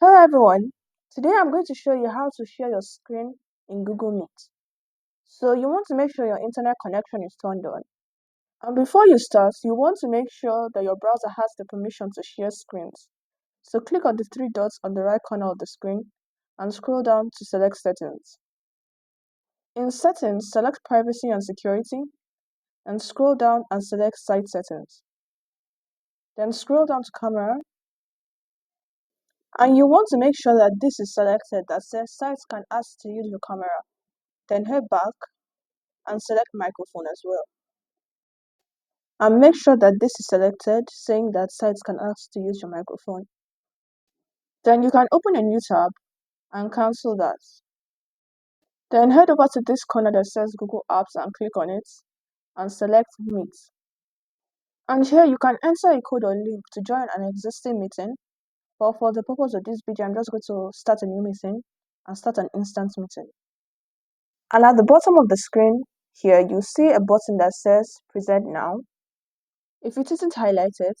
Hello everyone, today I'm going to show you how to share your screen in Google Meet. So you want to make sure your internet connection is turned on. And before you start, you want to make sure that your browser has the permission to share screens. So click on the three dots on the right corner of the screen and scroll down to select Settings. In Settings, select Privacy and Security and scroll down and select Site Settings. Then scroll down to Camera and you want to make sure that this is selected that says sites can ask to use your camera. Then head back and select microphone as well. And make sure that this is selected, saying that sites can ask to use your microphone. Then you can open a new tab and cancel that. Then head over to this corner that says Google Apps and click on it and select Meet. And here you can enter a code or link to join an existing meeting. But for the purpose of this video, I'm just going to start a new meeting and start an instant meeting. And at the bottom of the screen here, you see a button that says Present Now. If it isn't highlighted,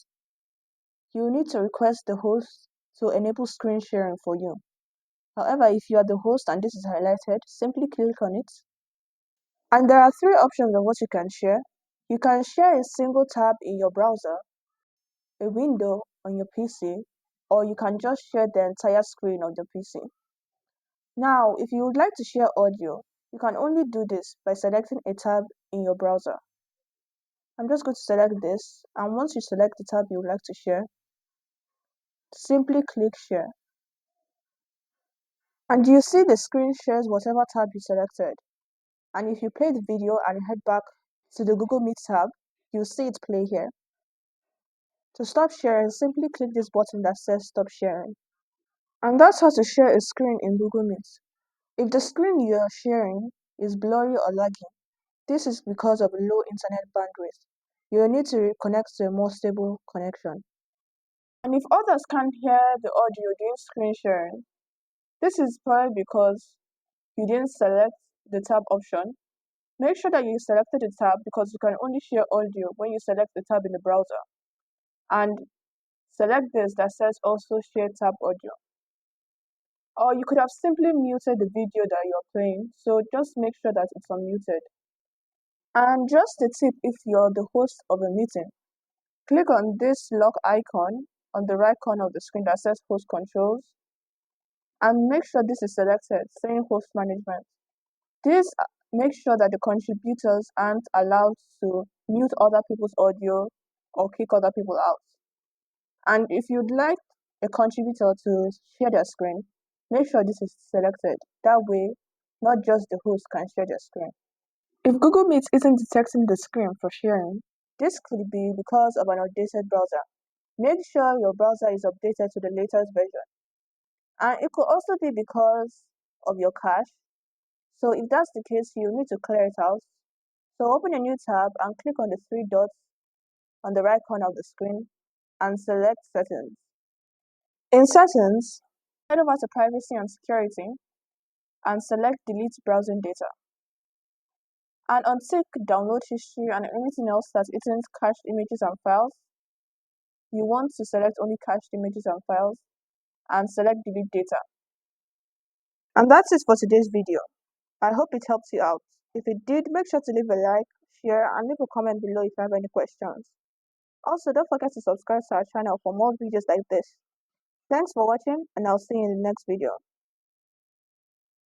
you need to request the host to enable screen sharing for you. However, if you are the host and this is highlighted, simply click on it. And there are three options of what you can share. You can share a single tab in your browser, a window on your PC, or you can just share the entire screen on your PC. Now, if you would like to share audio, you can only do this by selecting a tab in your browser. I'm just going to select this, and once you select the tab you would like to share, simply click Share. And you see the screen shares whatever tab you selected. And if you play the video and head back to the Google Meet tab, you'll see it play here. To stop sharing, simply click this button that says Stop Sharing. And that's how to share a screen in Google Meet. If the screen you are sharing is blurry or lagging, this is because of low internet bandwidth. You will need to connect to a more stable connection. And if others can't hear the audio during screen sharing, this is probably because you didn't select the tab option. Make sure that you selected the tab because you can only share audio when you select the tab in the browser. And select this that says also share tab audio. Or you could have simply muted the video that you're playing, so just make sure that it's unmuted. And just a tip if you're the host of a meeting, click on this lock icon on the right corner of the screen that says host controls and make sure this is selected, saying host management. This makes sure that the contributors aren't allowed to mute other people's audio or kick other people out. And if you'd like a contributor to share their screen, make sure this is selected. That way, not just the host can share their screen. If Google Meet isn't detecting the screen for sharing, this could be because of an outdated browser. Make sure your browser is updated to the latest version. And it could also be because of your cache. So if that's the case, you need to clear it out. So open a new tab and click on the three dots on the right corner of the screen and select Settings. In Settings, head over to Privacy and Security and select Delete Browsing Data. And untick Download History and anything else that isn't cached images and files. You want to select only cached images and files and select Delete Data. And that's it for today's video. I hope it helped you out. If it did, make sure to leave a like, share, and leave a comment below if you have any questions. Also, don't forget to subscribe to our channel for more videos like this. Thanks for watching, and I'll see you in the next video.